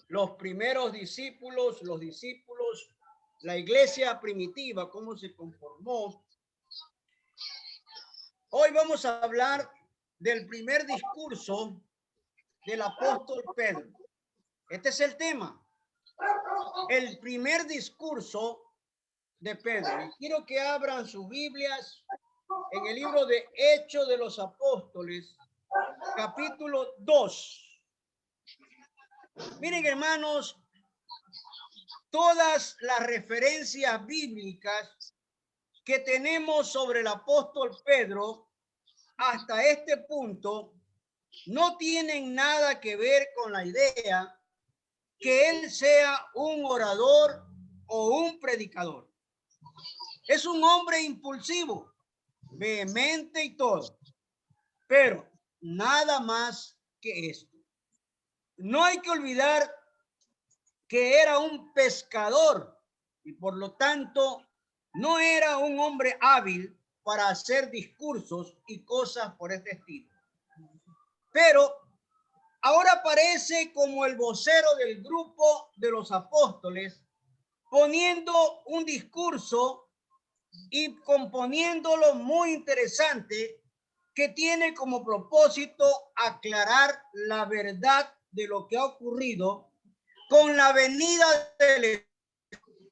los primeros discípulos, los discípulos, la iglesia primitiva, cómo se conformó. Hoy vamos a hablar del primer discurso del apóstol Pedro. Este es el tema, el primer discurso de Pedro. Y quiero que abran sus Biblias en el libro de Hechos de los Apóstoles, capítulo 2. Miren, hermanos, todas las referencias bíblicas que tenemos sobre el apóstol Pedro hasta este punto no tienen nada que ver con la idea que él sea un orador o un predicador. Es un hombre impulsivo, vehemente y todo, pero nada más que esto. No hay que olvidar que era un pescador y por lo tanto no era un hombre hábil para hacer discursos y cosas por este estilo. Pero ahora aparece como el vocero del grupo de los apóstoles, poniendo un discurso y componiéndolo muy interesante, que tiene como propósito aclarar la verdad de lo que ha ocurrido con la venida del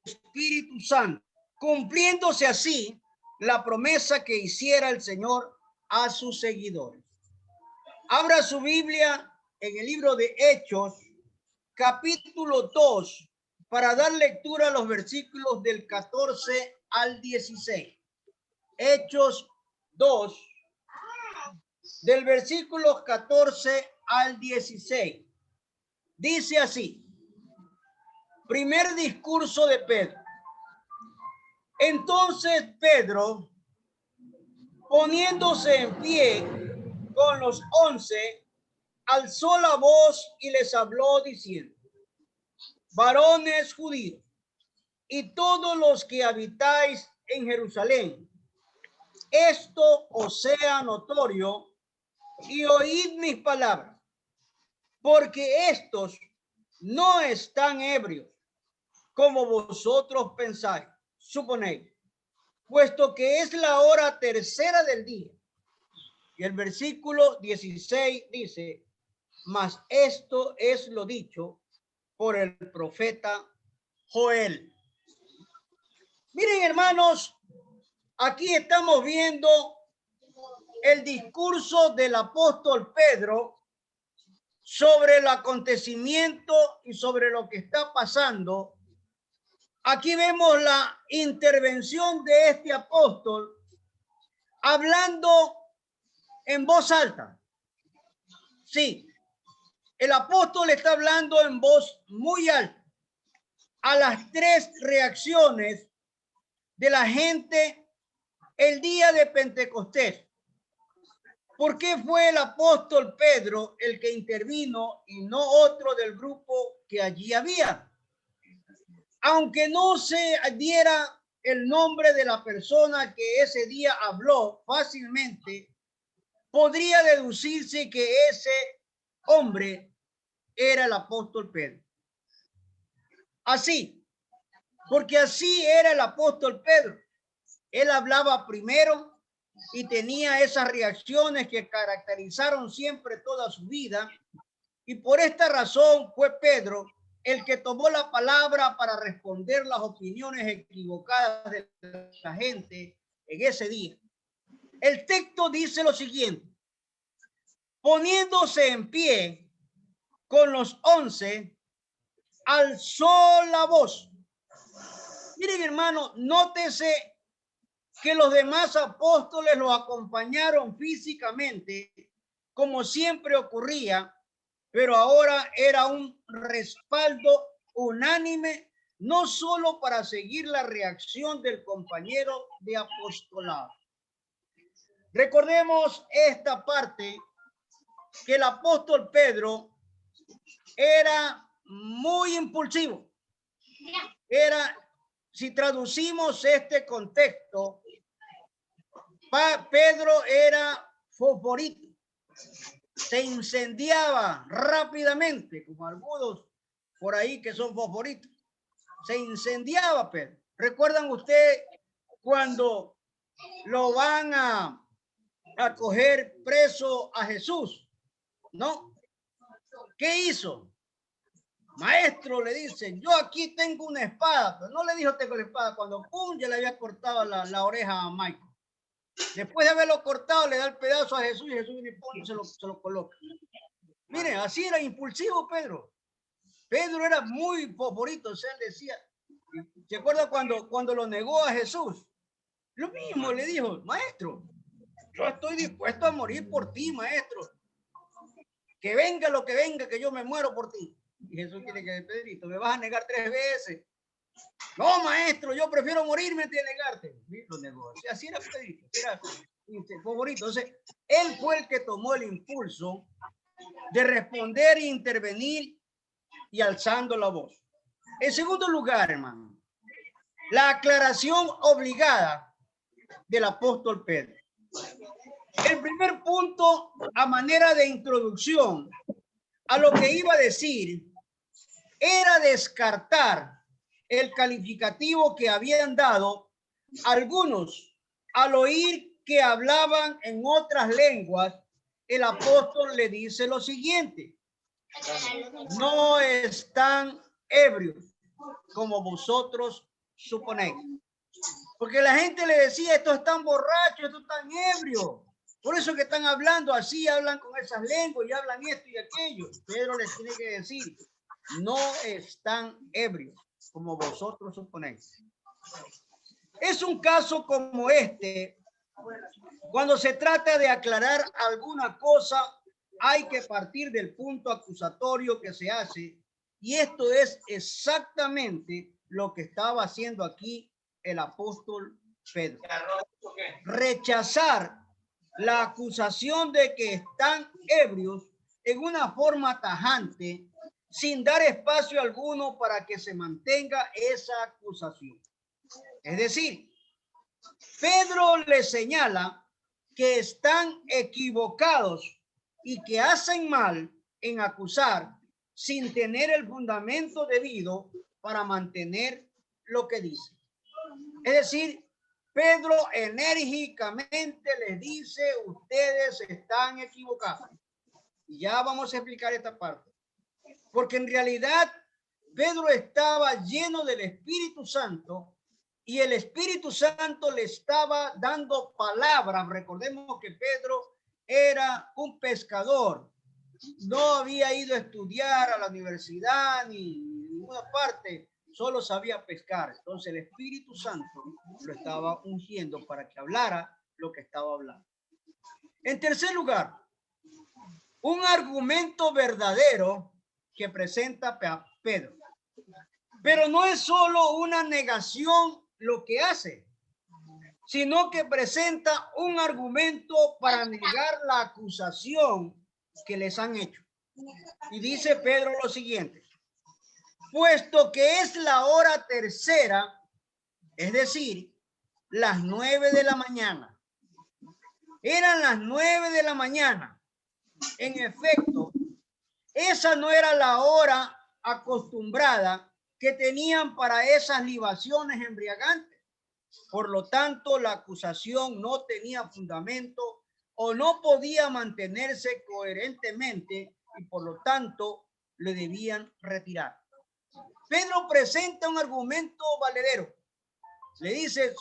Espíritu Santo, cumpliéndose así la promesa que hiciera el Señor a sus seguidores. Abra su Biblia en el libro de Hechos, capítulo 2, para dar lectura a los versículos del 14 al 16. Hechos 2, del versículo 14 al 16. Dice así: primer discurso de Pedro. Entonces Pedro, poniéndose en pie con los 11, alzó la voz y les habló diciendo: varones judíos y todos los que habitáis en Jerusalén, esto os sea notorio y oíd mis palabras, porque estos no están ebrios, como vosotros pensáis, suponéis, puesto que es la hora tercera del día. Y el versículo 16 dice: mas esto es lo dicho por el profeta Joel. Miren, hermanos, aquí estamos viendo el discurso del apóstol Pedro sobre el acontecimiento y sobre lo que está pasando. Aquí vemos la intervención de este apóstol hablando en voz alta. Sí, el apóstol está hablando en voz muy alta a las tres reacciones de la gente el día de Pentecostés. ¿Por qué fue el apóstol Pedro el que intervino y no otro del grupo que allí había? Aunque no se diera el nombre de la persona que ese día habló, fácilmente podría deducirse que ese hombre era el apóstol Pedro. Así, porque así era el apóstol Pedro. Él hablaba primero y tenía esas reacciones que caracterizaron siempre toda su vida. Y por esta razón fue Pedro el que tomó la palabra para responder las opiniones equivocadas de la gente en ese día. El texto dice lo siguiente: poniéndose en pie con los 11, alzó la voz. Miren, hermano, nótese que los demás apóstoles lo acompañaron físicamente, como siempre ocurría, pero ahora era un respaldo unánime, no solo para seguir la reacción del compañero de apostolado. Recordemos esta parte, que el apóstol Pedro era muy impulsivo. Si traducimos este contexto, Pedro era fosforito, se incendiaba rápidamente, como algunos por ahí que son fosforitos. Se incendiaba Pedro. ¿Recuerdan ustedes cuando lo van a coger preso a Jesús? ¿No? ¿Qué hizo? Maestro, le dicen, yo aquí tengo una espada, pero no le dijo tengo la espada, cuando pum, ya le había cortado la oreja a Michael. Después de haberlo cortado, le da el pedazo a Jesús y Jesús viene y pum, se lo coloca. Miren, así era impulsivo Pedro. Pedro era muy favorito, o sea, él decía, ¿se acuerda cuando lo negó a Jesús? Lo mismo le dijo, maestro, yo estoy dispuesto a morir por ti, maestro. Que venga lo que venga, que yo me muero por ti. Y Jesús tiene que decir, Pedrito, me vas a negar 3 veces. No, maestro, yo prefiero morirme que negarte. Lo negó. Así era Pedrito, era favorito. Entonces, él fue el que tomó el impulso de responder e intervenir y alzando la voz. En segundo lugar, hermano, la aclaración obligada del apóstol Pedro. El primer punto, a manera de introducción a lo que iba a decir, era descartar el calificativo que habían dado algunos al oír que hablaban en otras lenguas. El apóstol le dice lo siguiente: no están ebrios como vosotros suponéis. Porque la gente le decía, estos están borrachos, estos están ebrios. Por eso que están hablando así, hablan con esas lenguas y hablan esto y aquello. Pedro les tiene que decir, no están ebrios como vosotros suponéis. Es un caso como este, cuando se trata de aclarar alguna cosa, hay que partir del punto acusatorio que se hace, y esto es exactamente lo que estaba haciendo aquí el apóstol Pedro. Rechazar la acusación de que están ebrios en una forma tajante, sin dar espacio alguno para que se mantenga esa acusación. Es decir, Pedro le señala que están equivocados y que hacen mal en acusar sin tener el fundamento debido para mantener lo que dice. Es decir, Pedro enérgicamente les dice, ustedes están equivocados. Y ya vamos a explicar esta parte. Porque en realidad Pedro estaba lleno del Espíritu Santo y el Espíritu Santo le estaba dando palabras. Recordemos que Pedro era un pescador. No había ido a estudiar a la universidad ni en ninguna parte. Solo sabía pescar. Entonces el Espíritu Santo lo estaba ungiendo para que hablara lo que estaba hablando. En tercer lugar, un argumento verdadero que presenta Pedro. Pero no es solo una negación lo que hace, sino que presenta un argumento para negar la acusación que les han hecho. Y dice Pedro lo siguiente: puesto que es la hora tercera, es decir, las 9 de la mañana. Eran las 9 de la mañana. En efecto, esa no era la hora acostumbrada que tenían para esas libaciones embriagantes. Por lo tanto, la acusación no tenía fundamento o no podía mantenerse coherentemente y por lo tanto le debían retirar. Pedro presenta un argumento valedero. Le dice,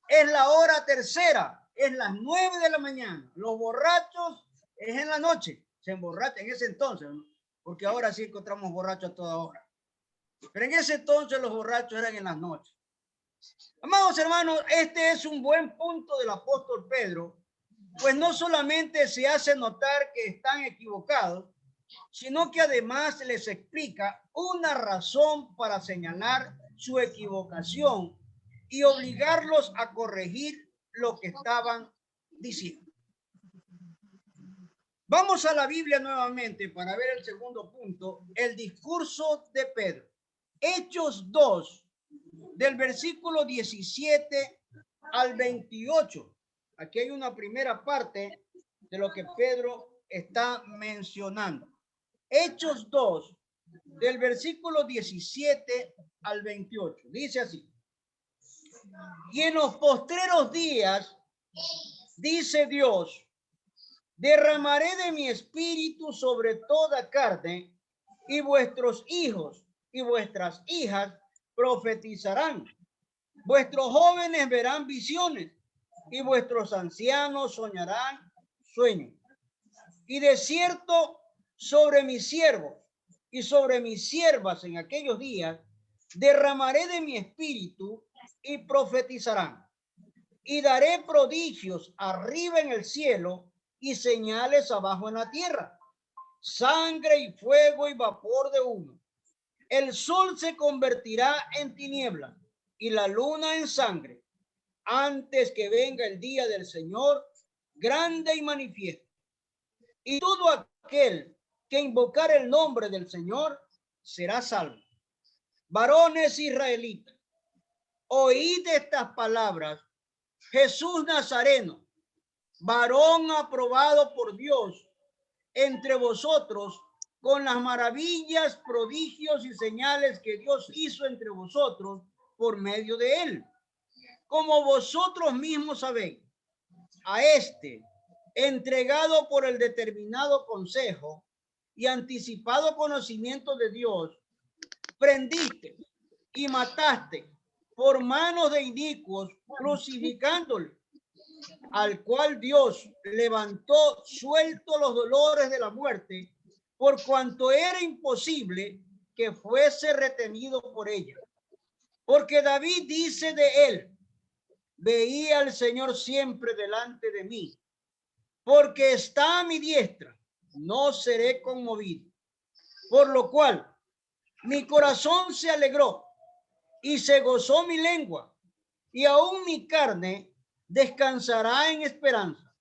es la hora tercera, es las 9 de la mañana. Los borrachos es en la noche, se emborrachan en ese entonces, ¿no? Porque ahora sí encontramos borrachos a toda hora. Pero en ese entonces los borrachos eran en las noches. Amados hermanos, este es un buen punto del apóstol Pedro, pues no solamente se hace notar que están equivocados, sino que además les explica una razón para señalar su equivocación y obligarlos a corregir lo que estaban diciendo. Vamos a la Biblia nuevamente para ver el segundo punto, el discurso de Pedro. Hechos 2, del versículo 17 al 28. Aquí hay una primera parte de lo que Pedro está mencionando. Hechos 2, del versículo 17 al 28. Dice así: y en los postreros días, dice Dios, derramaré de mi espíritu sobre toda carne, y vuestros hijos y vuestras hijas profetizarán. Vuestros jóvenes verán visiones y vuestros ancianos soñarán sueños. Y de cierto, sobre mis siervos y sobre mis siervas en aquellos días, derramaré de mi espíritu y profetizarán. Y daré prodigios arriba en el cielo y señales abajo en la tierra, sangre y fuego y vapor de humo. El sol se convertirá en tiniebla y la luna en sangre, antes que venga el día del Señor grande y manifiesto. Y todo aquel que invocar el nombre del Señor será salvo. Varones israelitas, oíd estas palabras. Jesús Nazareno, varón aprobado por Dios entre vosotros, con las maravillas, prodigios y señales que Dios hizo entre vosotros por medio de él. Como vosotros mismos sabéis, a este, entregado por el determinado consejo y anticipado conocimiento de Dios, prendiste y mataste por manos de inicuos, crucificándole, al cual Dios levantó suelto los dolores de la muerte, por cuanto era imposible que fuese retenido por ella. Porque David dice de él: veía al Señor siempre delante de mí, porque está a mi diestra, no seré conmovido. Por lo cual mi corazón se alegró y se gozó mi lengua, y aún mi carne descansará en esperanza,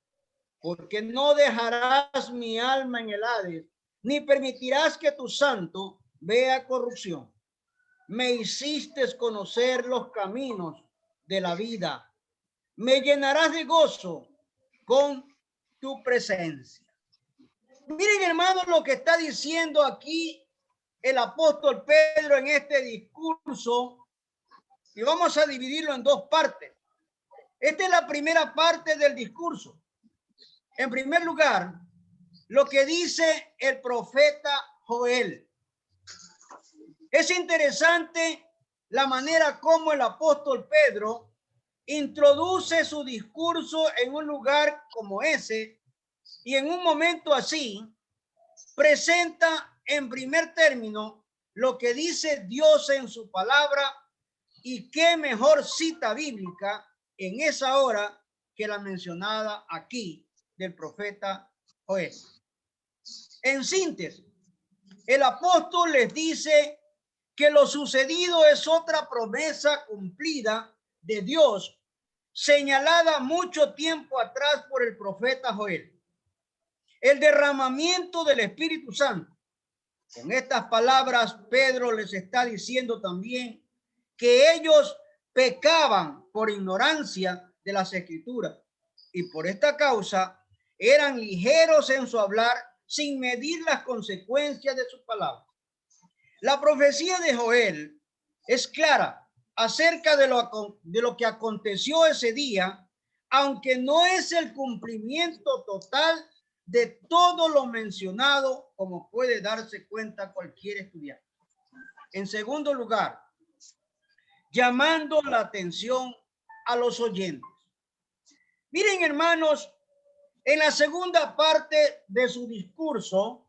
porque no dejarás mi alma en el Hades, ni permitirás que tu santo vea corrupción. Me hiciste conocer los caminos de la vida. Me llenarás de gozo con tu presencia. Miren, hermanos, lo que está diciendo aquí el apóstol Pedro en este discurso, y vamos a dividirlo en dos partes. Esta es la primera parte del discurso. En primer lugar, lo que dice el profeta Joel. Es interesante la manera como el apóstol Pedro introduce su discurso en un lugar como ese, y en un momento así presenta en primer término lo que dice Dios en su palabra, y qué mejor cita bíblica en esa hora que la mencionada aquí del profeta Joel. En síntesis, el apóstol les dice que lo sucedido es otra promesa cumplida de Dios, señalada mucho tiempo atrás por el profeta Joel. El derramamiento del Espíritu Santo. Con estas palabras, Pedro les está diciendo también que ellos pecaban por ignorancia de las Escrituras, y por esta causa eran ligeros en su hablar, sin medir las consecuencias de sus palabras. La profecía de Joel es clara acerca de lo que aconteció ese día, aunque no es el cumplimiento total de todo lo mencionado, como puede darse cuenta cualquier estudiante. En segundo lugar, llamando la atención a los oyentes. Miren, hermanos, en la segunda parte de su discurso,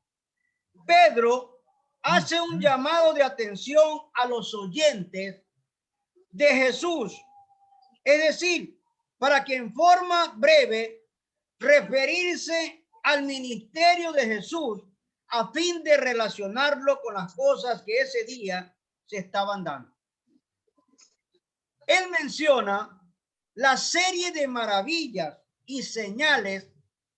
Pedro hace un llamado de atención a los oyentes de Jesús, es decir, para que en forma breve referirse al ministerio de Jesús a fin de relacionarlo con las cosas que ese día se estaban dando. Él menciona la serie de maravillas y señales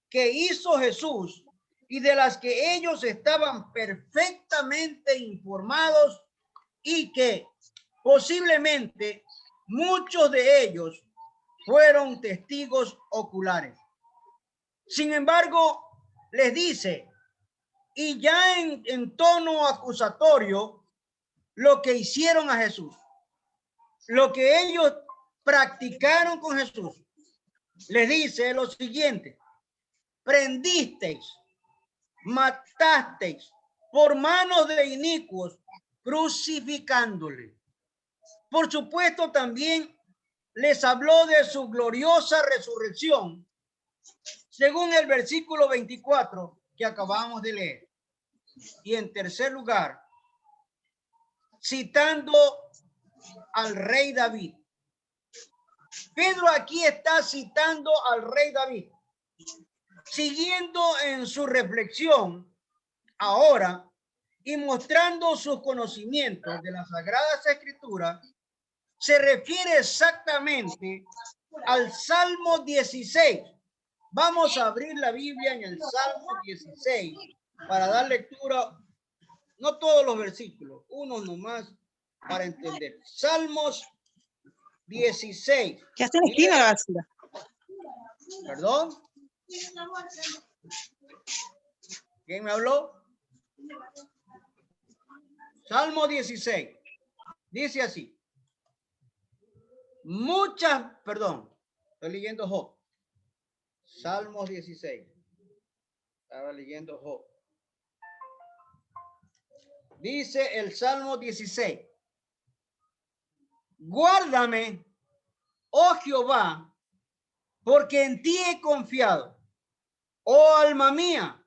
que hizo Jesús y de las que ellos estaban perfectamente informados, y que posiblemente muchos de ellos fueron testigos oculares. Sin embargo, les dice y ya en tono acusatorio lo que hicieron a Jesús, lo que ellos practicaron con Jesús. Les dice lo siguiente: prendisteis, matasteis por manos de inicuos, crucificándole. Por supuesto, también les habló de su gloriosa resurrección, según el versículo 24 que acabamos de leer. Y en tercer lugar, citando al rey David. Pedro aquí está citando al rey David, siguiendo en su reflexión ahora y mostrando sus conocimientos de las Sagradas Escrituras. Se refiere exactamente al Salmo 16. Vamos a abrir la Biblia en el Salmo 16 para dar lectura, no todos los versículos, unos nomás para entender. Salmos 16. ¿Qué hace en la esquina la basura? ¿Perdón? ¿Quién me habló? Salmo 16. Dice así. Estoy leyendo Job. Salmos 16. Estaba leyendo Job. Dice el Salmo 16. Guárdame, oh Jehová, porque en ti he confiado. Oh alma mía,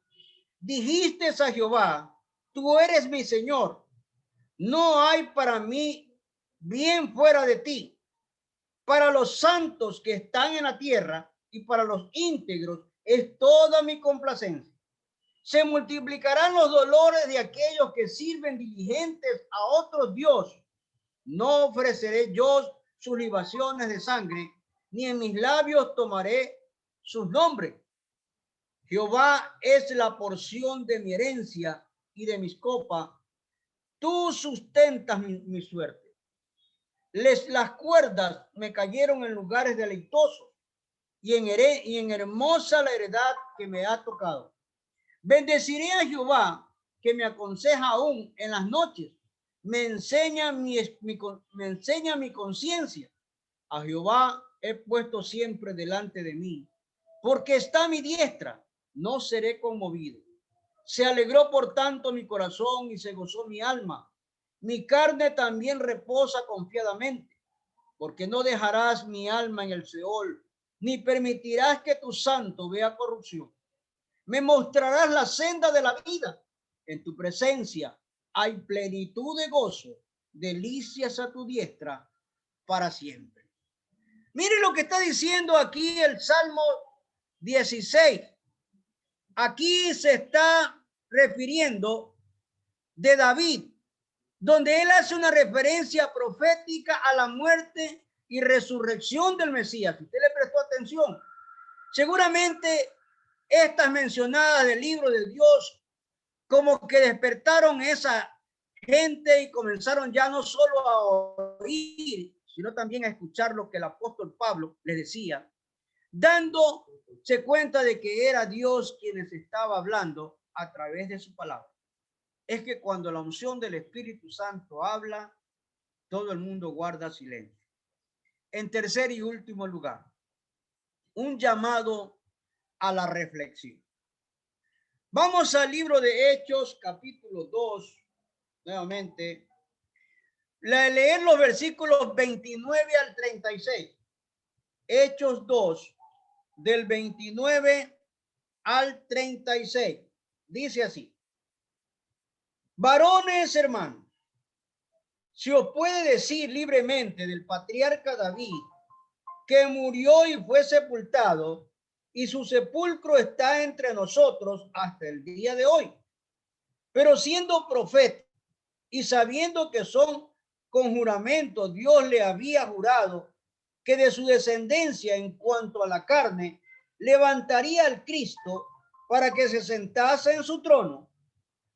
dijiste a Jehová, tú eres mi Señor. No hay para mí bien fuera de ti. Para los santos que están en la tierra y para los íntegros es toda mi complacencia. Se multiplicarán los dolores de aquellos que sirven diligentes a otros dioses. No ofreceré yo sus libaciones de sangre, ni en mis labios tomaré sus nombres. Jehová es la porción de mi herencia y de mis copas. Tú sustentas mi suerte. Las cuerdas me cayeron en lugares deleitosos y en hermosa la heredad que me ha tocado. Bendeciré a Jehová, que me aconseja aún en las noches. Me enseña mi conciencia. A Jehová he puesto siempre delante de mí, porque está a mi diestra, no seré conmovido. Se alegró por tanto mi corazón y se gozó mi alma. Mi carne también reposa confiadamente, porque no dejarás mi alma en el Seol, ni permitirás que tu santo vea corrupción. Me mostrarás la senda de la vida. En tu presencia hay plenitud de gozo, delicias a tu diestra para siempre. Mire lo que está diciendo aquí el Salmo 16. Aquí se está refiriendo de David, donde él hace una referencia profética a la muerte y resurrección del Mesías. Si usted le prestó atención, seguramente estas mencionadas del libro de Dios como que despertaron esa gente y comenzaron ya no solo a oír, sino también a escuchar lo que el apóstol Pablo les decía, dándose cuenta de que era Dios quien les estaba hablando a través de su palabra. Es que cuando la unción del Espíritu Santo habla, todo el mundo guarda silencio. En tercer y último lugar, un llamado a la reflexión. Vamos al libro de Hechos, capítulo 2, nuevamente. Leer los versículos 29 al 36. Hechos 2, del 29 al 36. Dice así. Varones hermanos, se os puede decir libremente del patriarca David, que murió y fue sepultado, y su sepulcro está entre nosotros hasta el día de hoy. Pero siendo profeta y sabiendo que son con juramento, Dios le había jurado que de su descendencia en cuanto a la carne levantaría al Cristo para que se sentase en su trono.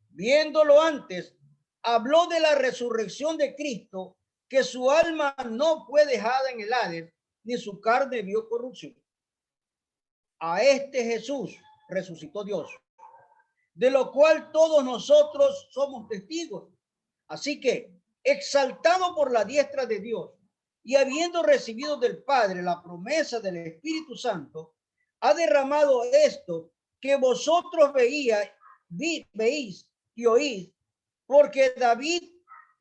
Viéndolo antes, habló de la resurrección de Cristo, que su alma no fue dejada en el Hades, ni su carne vio corrupción. A este Jesús resucitó Dios, de lo cual todos nosotros somos testigos. Así que, exaltado por la diestra de Dios y habiendo recibido del Padre la promesa del Espíritu Santo, ha derramado esto que vosotros veis y oís, porque David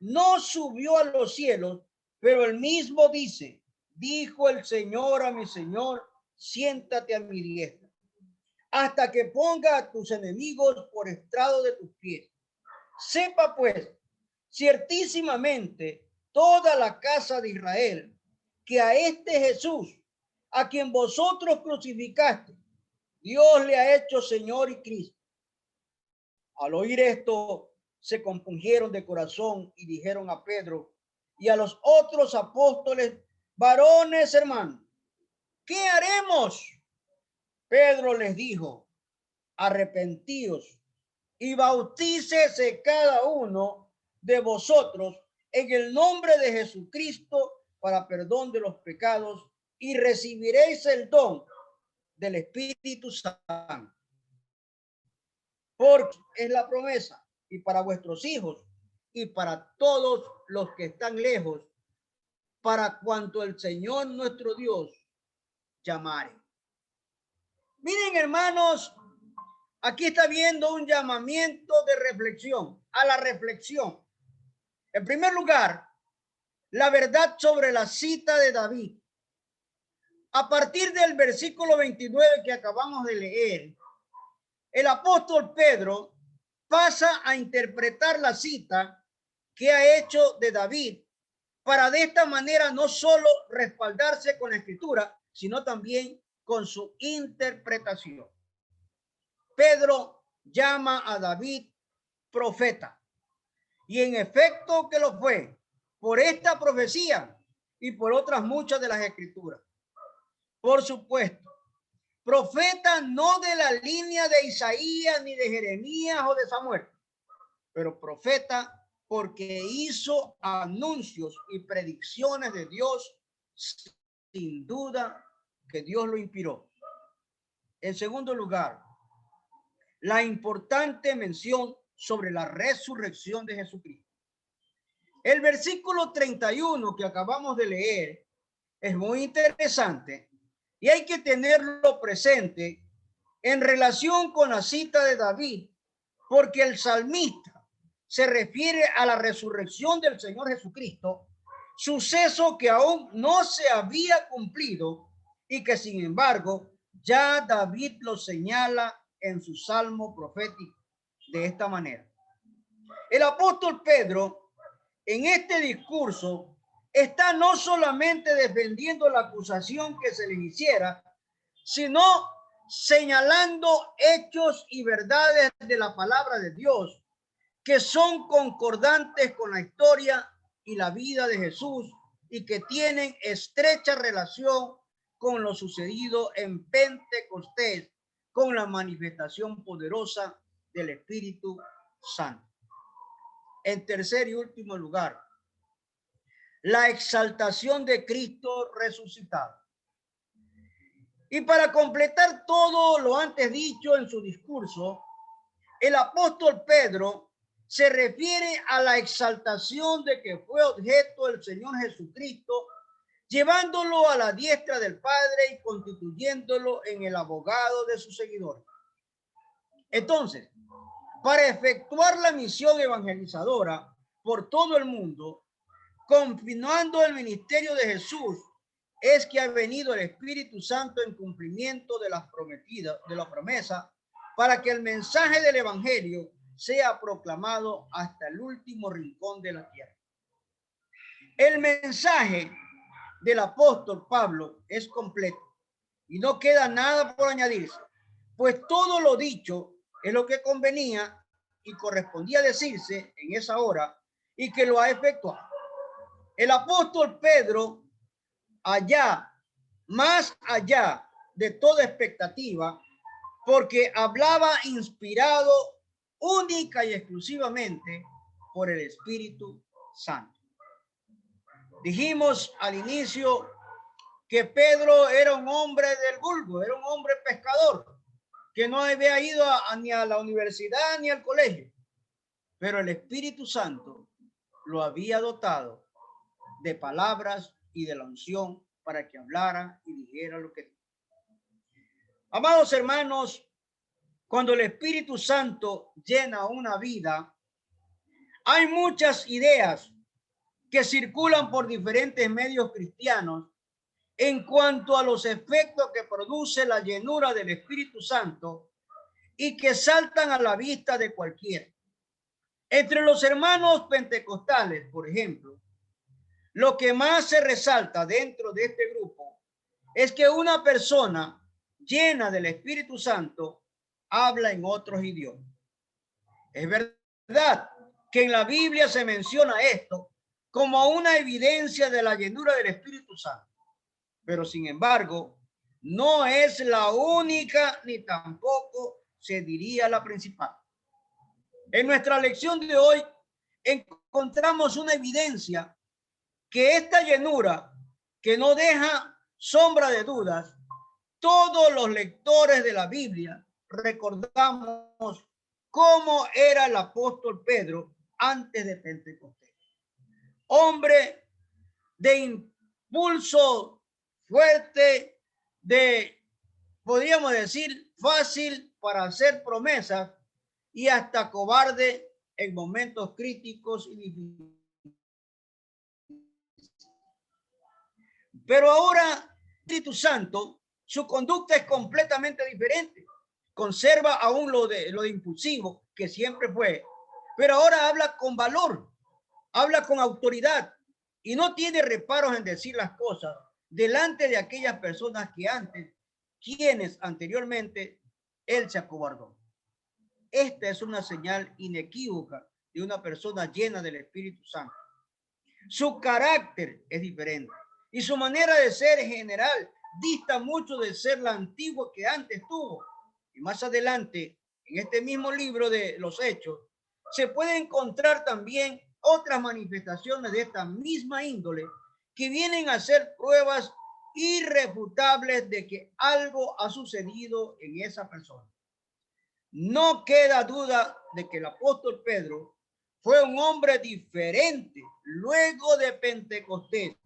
no subió a los cielos, pero él mismo dice, dijo el Señor a mi Señor, siéntate a mi diestra, hasta que ponga a tus enemigos por estrado de tus pies. Sepa pues, ciertísimamente, toda la casa de Israel, que a este Jesús, a quien vosotros crucificaste, Dios le ha hecho Señor y Cristo. Al oír esto, se compungieron de corazón y dijeron a Pedro y a los otros apóstoles, varones hermanos, ¿qué haremos? Pedro les dijo, arrepentíos y bautícese cada uno de vosotros en el nombre de Jesucristo para perdón de los pecados y recibiréis el don del Espíritu Santo. Porque es la promesa y para vuestros hijos y para todos los que están lejos, para cuanto el Señor nuestro Dios llamare. Miren, hermanos, aquí está viendo un llamamiento de reflexión, a la reflexión. En primer lugar, la verdad sobre la cita de David. A partir del versículo 29 que acabamos de leer, el apóstol Pedro pasa a interpretar la cita que ha hecho de David para de esta manera no solo respaldarse con la escritura, sino también con su interpretación. Pedro llama a David profeta y en efecto que lo fue por esta profecía y por otras muchas de las escrituras. Por supuesto, profeta no de la línea de Isaías ni de Jeremías o de Samuel, pero profeta porque hizo anuncios y predicciones de Dios, sin duda que Dios lo inspiró. En segundo lugar, la importante mención sobre la resurrección de Jesucristo. El versículo 31 que acabamos de leer es muy interesante y hay que tenerlo presente en relación con la cita de David, porque el salmista se refiere a la resurrección del Señor Jesucristo, suceso que aún no se había cumplido y que sin embargo ya David lo señala en su salmo profético de esta manera. El apóstol Pedro en este discurso está no solamente defendiendo la acusación que se le hiciera, sino señalando hechos y verdades de la palabra de Dios que son concordantes con la historia y la vida de Jesús y que tienen estrecha relación con lo sucedido en Pentecostés, con la manifestación poderosa del Espíritu Santo. En tercer y último lugar, la exaltación de Cristo resucitado. Y para completar todo lo antes dicho en su discurso, el apóstol Pedro se refiere a la exaltación de que fue objeto el Señor Jesucristo, llevándolo a la diestra del Padre y constituyéndolo en el abogado de sus seguidores. Entonces, para efectuar la misión evangelizadora por todo el mundo, continuando el ministerio de Jesús, es que ha venido el Espíritu Santo en cumplimiento de las prometidas, de la promesa, para que el mensaje del evangelio sea proclamado hasta el último rincón de la tierra. El mensaje del apóstol Pablo es completo y no queda nada por añadirse, pues todo lo dicho es lo que convenía y correspondía decirse en esa hora y que lo ha efectuado. El apóstol Pedro, más allá de toda expectativa, porque hablaba inspirado única y exclusivamente por el Espíritu Santo. Dijimos al inicio que Pedro era un hombre del vulgo, era un hombre pescador, que no había ido ni a la universidad ni al colegio, pero el Espíritu Santo lo había dotado de palabras y de la unción para que hablara y dijera lo que dijo. Amados hermanos, cuando el Espíritu Santo llena una vida, hay muchas ideas que circulan por diferentes medios cristianos en cuanto a los efectos que produce la llenura del Espíritu Santo y que saltan a la vista de cualquiera. Entre los hermanos pentecostales, por ejemplo, lo que más se resalta dentro de este grupo es que una persona llena del Espíritu Santo habla en otros idiomas. Es verdad que en la Biblia se menciona esto como una evidencia de la llenura del Espíritu Santo, pero sin embargo, no es la única ni tampoco se diría la principal. En nuestra lección de hoy encontramos una evidencia que esta llenura, que no deja sombra de dudas, todos los lectores de la Biblia recordamos cómo era el apóstol Pedro antes de Pentecostés. Hombre de impulso fuerte, podríamos decir, fácil para hacer promesas y hasta cobarde en momentos críticos y difíciles. Pero ahora, Espíritu Santo, su conducta es completamente diferente. Conserva aún lo de impulsivo que siempre fue, pero ahora habla con valor, habla con autoridad y no tiene reparos en decir las cosas delante de aquellas personas quienes anteriormente él se acobardó. Esta es una señal inequívoca de una persona llena del Espíritu Santo. Su carácter es diferente y su manera de ser en general dista mucho de ser la antigua que antes tuvo. Y más adelante, en este mismo libro de los Hechos, se puede encontrar también otras manifestaciones de esta misma índole que vienen a ser pruebas irrefutables de que algo ha sucedido en esa persona. No queda duda de que el apóstol Pedro fue un hombre diferente luego de Pentecostés.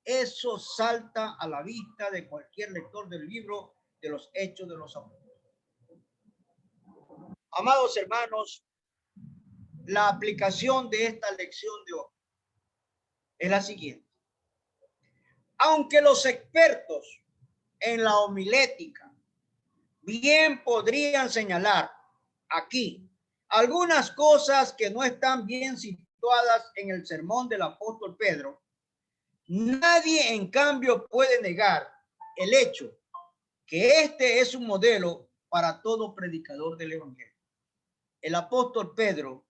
Eso salta a la vista de cualquier lector del libro de los Hechos de los Apóstoles. Amados hermanos, la aplicación de esta lección de hoy es la siguiente. Aunque los expertos en la homilética bien podrían señalar aquí algunas cosas que no están bien situadas en el sermón del apóstol Pedro, nadie en cambio puede negar el hecho que este es un modelo para todo predicador del evangelio. El apóstol Pedro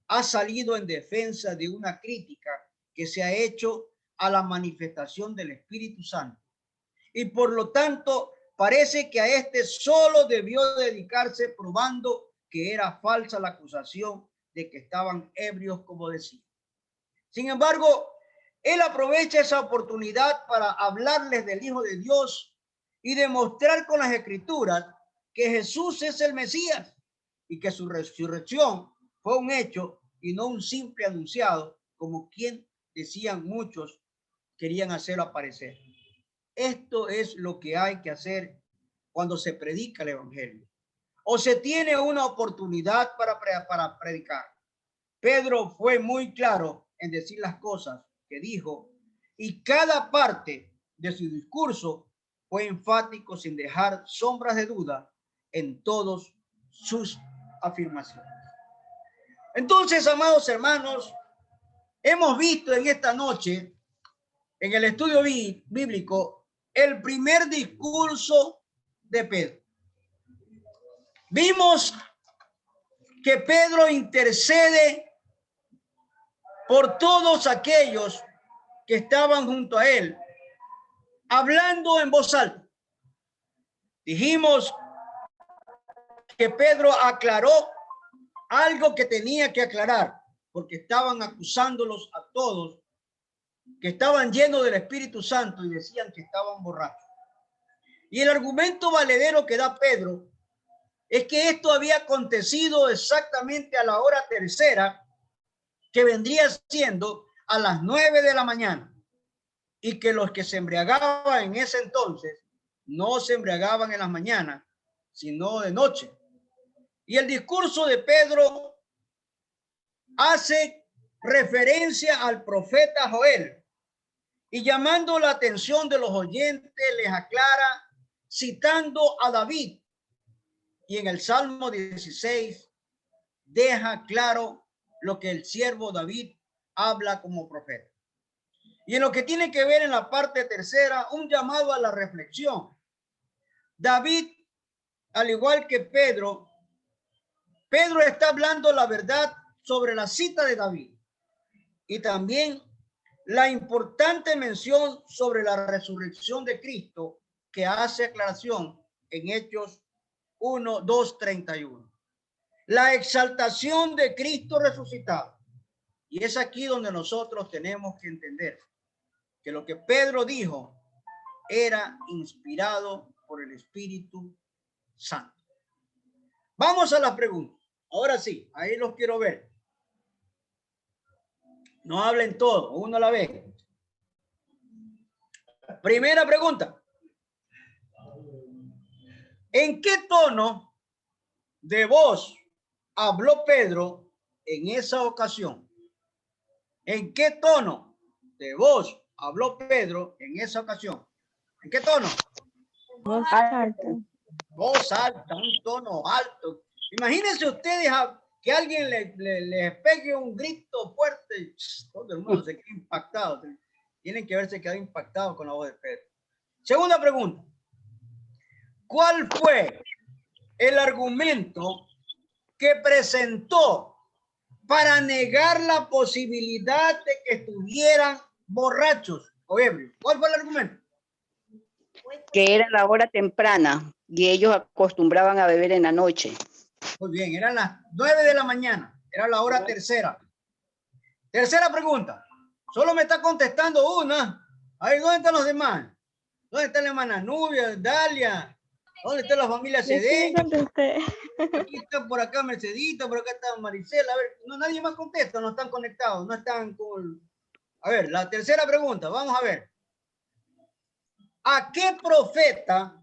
ha salido en defensa de una crítica que se ha hecho a la manifestación del Espíritu Santo y por lo tanto parece que a este solo debió dedicarse probando que era falsa la acusación de que estaban ebrios, como decía. Sin embargo, él aprovecha esa oportunidad para hablarles del Hijo de Dios y demostrar con las Escrituras que Jesús es el Mesías y que su resurrección fue un hecho y no un simple anunciado, como quien decían muchos querían hacerlo aparecer. Esto es lo que hay que hacer cuando se predica el evangelio o se tiene una oportunidad para predicar. Pedro fue muy claro en decir las cosas que dijo y cada parte de su discurso fue enfático sin dejar sombras de duda en todos sus afirmaciones. Entonces, amados hermanos, hemos visto en esta noche, en el estudio bíblico, el primer discurso de Pedro. Vimos que Pedro intercede por todos aquellos que estaban junto a él, hablando en voz alta. Dijimos que Pedro aclaró algo que tenía que aclarar, porque estaban acusándolos a todos, que estaban llenos del Espíritu Santo y decían que estaban borrachos. Y el argumento valedero que da Pedro es que esto había acontecido exactamente a la hora tercera, que vendría siendo a las 9 de la mañana, y que los que se embriagaban en ese entonces no se embriagaban en las mañanas, sino de noche. Y el discurso de Pedro hace referencia al profeta Joel, y llamando la atención de los oyentes les aclara citando a David, y en el Salmo 16 deja claro lo que el siervo David habla como profeta. Y en lo que tiene que ver en la parte tercera, un llamado a la reflexión. David, al igual que Pedro está hablando la verdad sobre la cita de David, y también la importante mención sobre la resurrección de Cristo que hace aclaración en Hechos 1, 2, 31. La exaltación de Cristo resucitado. Y es aquí donde nosotros tenemos que entender que lo que Pedro dijo era inspirado por el Espíritu Santo. Vamos a las preguntas. Ahora sí, ahí los quiero ver. No hablen todo, uno a la vez. Primera pregunta. ¿En qué tono de voz habló Pedro en esa ocasión? ¿En qué tono de voz habló Pedro en esa ocasión? ¿En qué tono? Voz alta. Voz alta, un tono alto. Imagínense ustedes que alguien le pegue un grito fuerte. Todo el mundo se queda impactado. Tienen que verse quedado impactado con la voz de Pedro. Segunda pregunta. ¿Cuál fue el argumento que presentó para negar la posibilidad de que estuvieran borrachos o ebrios? ¿Cuál fue el argumento? Que era la hora temprana y ellos acostumbraban a beber en la noche. Muy bien, eran las 9 de la mañana, era la hora tercera. Tercera pregunta. Solo me está contestando una. Ahí, ¿dónde están los demás? ¿Dónde está la hermana Nubia, Dalia? ¿Dónde está la familia CD? Aquí está por acá Mercedita, por acá está Maricela. A ver, no, nadie más contesta, no están conectados, no están con... A ver, la tercera pregunta, vamos a ver. ¿A qué profeta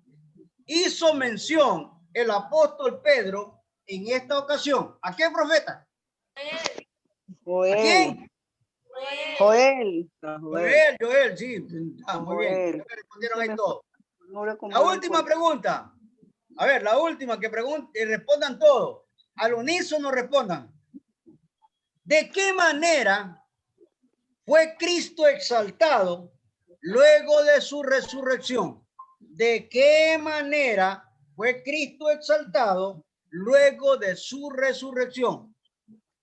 hizo mención el apóstol Pedro en esta ocasión? ¿A qué profeta? Joel. ¿A quién? Joel. Joel, sí. Ah, muy bien. Respondieron ahí todos. La última pregunta. A ver, la última que pregunten, respondan todos. Al unísono respondan. ¿De qué manera fue Cristo exaltado luego de su resurrección? ¿De qué manera fue Cristo exaltado luego de su resurrección?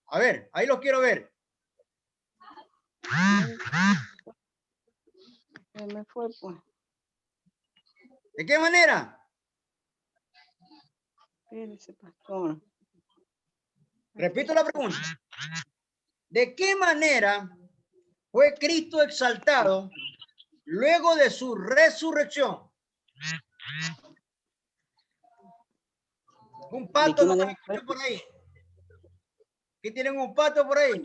A ver, ahí los quiero ver. Me fue, pues. ¿De qué manera? Espérese, pastor. Repito la pregunta. ¿De qué manera fue Cristo exaltado luego de su resurrección? Un pato no por ahí. ¿Qué tienen un pato por ahí?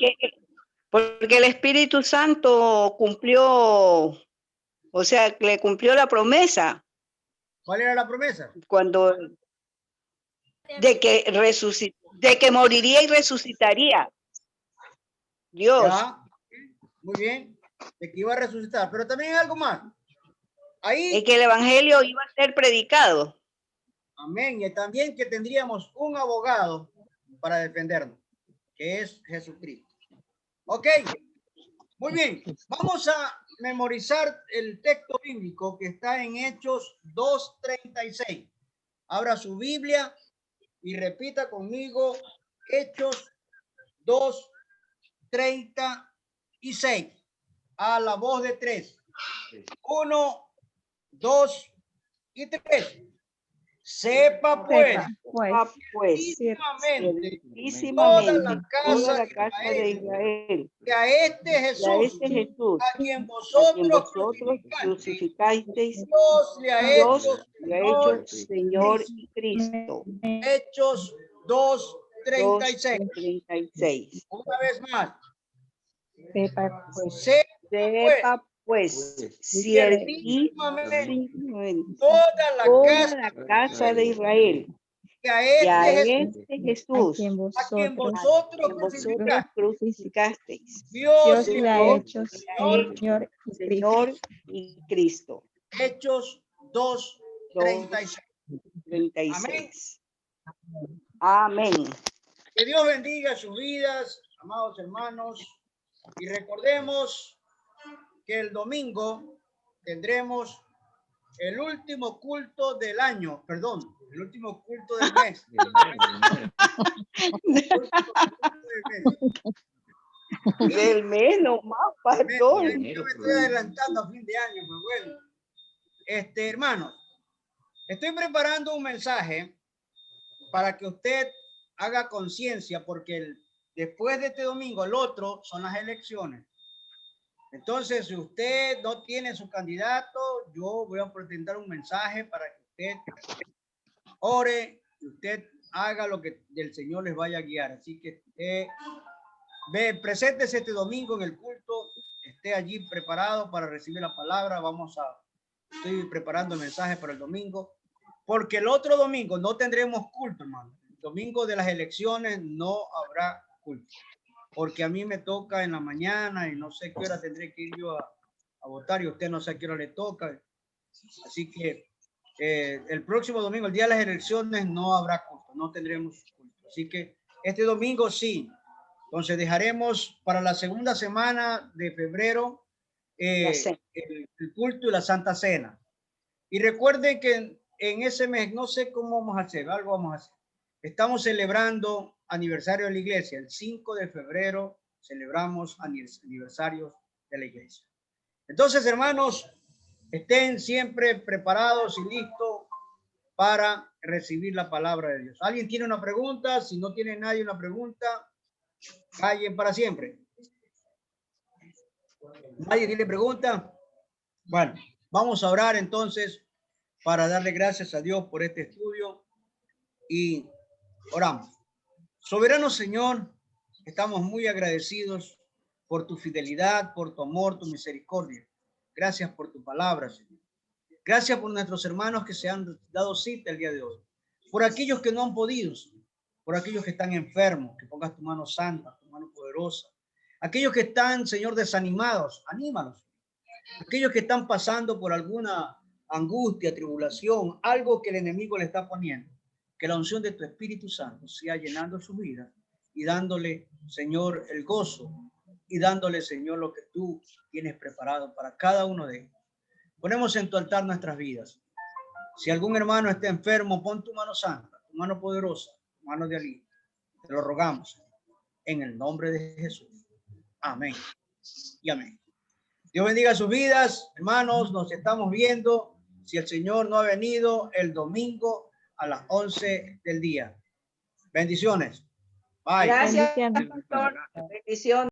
Porque el Espíritu Santo cumplió, o sea, le cumplió la promesa. ¿Cuál era la promesa? Cuando de que moriría y resucitaría. Dios. Ya. Muy bien. De que iba a resucitar. Pero también hay algo más. Ahí. Y que el evangelio iba a ser predicado. Amén. Y también que tendríamos un abogado para defendernos, que es Jesucristo. Ok. Muy bien. Vamos a memorizar el texto bíblico que está en Hechos 2:36. Abra su Biblia y repita conmigo Hechos 2:36. A la voz de 3. 1, 2 y 3. Sepa pues, Sepa, pues, Ah, pues, ciertísimamente, ciertísimamente, toda la toda casa la de casa de Israel, Israel, que a este y a Jesús, este Jesús, a quien a quien vosotros vosotros crucificasteis, Dios le ha Dios hecho le ha hecho Señor, Señor y Cristo. Hechos 2:36. 2:36. Una vez más, sepa, pues, sepa pues, Sepa pues, ciertísimamente, ciertísimamente, toda la toda casa la casa de Israel, que a que a este Jesús, este a Jesús, quien a quien vosotros, vosotros vosotros crucificaste, crucificasteis, Dios Dios le le ha ha hecho hecho Señor. Señor y Cristo. Señor y Cristo. Hechos 2:36. Amén. 2:36. Amén. Que Dios bendiga sus vidas, amados hermanos, y recordemos que el domingo tendremos el último culto del año, perdón, el último culto del mes. Del mes nomás, pastor. Yo me estoy adelantando a fin de año, pues bueno. Hermanos, estoy preparando un mensaje para que usted haga conciencia, porque después de este domingo, el otro son las elecciones. Entonces, si usted no tiene su candidato, yo voy a presentar un mensaje para que usted ore y usted haga lo que el Señor les vaya a guiar. Así que preséntese este domingo en el culto, esté allí preparado para recibir la palabra. Estoy preparando el mensaje para el domingo, porque el otro domingo no tendremos culto, hermano. El domingo de las elecciones no habrá culto, porque a mí me toca en la mañana y no sé qué hora tendré que ir yo a votar, y usted no sé a qué hora le toca. Así que el próximo domingo, el día de las elecciones, no habrá culto, no tendremos culto. Así que este domingo sí. Entonces dejaremos para la segunda semana de febrero el culto y la Santa Cena. Y recuerden que en ese mes, no sé cómo vamos a hacer, algo vamos a hacer. Estamos celebrando aniversario de la iglesia. El 5 de febrero celebramos aniversarios de la iglesia. Entonces, hermanos, estén siempre preparados y listos para recibir la palabra de Dios. ¿Alguien tiene una pregunta? Si no tiene nadie una pregunta, callen para siempre. ¿Nadie tiene pregunta? Bueno, vamos a orar entonces para darle gracias a Dios por este estudio y oramos. Soberano Señor, estamos muy agradecidos por tu fidelidad, por tu amor, tu misericordia. Gracias por tu palabra, Señor. Gracias por nuestros hermanos que se han dado cita el día de hoy. Por aquellos que no han podido, Señor. Por aquellos que están enfermos, que pongas tu mano santa, tu mano poderosa. Aquellos que están, Señor, desanimados, anímalos. Aquellos que están pasando por alguna angustia, tribulación, algo que el enemigo le está poniendo, que la unción de tu Espíritu Santo sea llenando su vida y dándole, Señor, el gozo y dándole, Señor, lo que tú tienes preparado para cada uno de ellos. Ponemos en tu altar nuestras vidas. Si algún hermano está enfermo, pon tu mano santa, tu mano poderosa, tu mano de alivio. Te lo rogamos en el nombre de Jesús. Amén y amén. Dios bendiga sus vidas, hermanos. Nos estamos viendo, si el Señor no ha venido, el domingo a las 11 del día. Bendiciones. Bye. Gracias, Bendiciones. pastor. Bendiciones.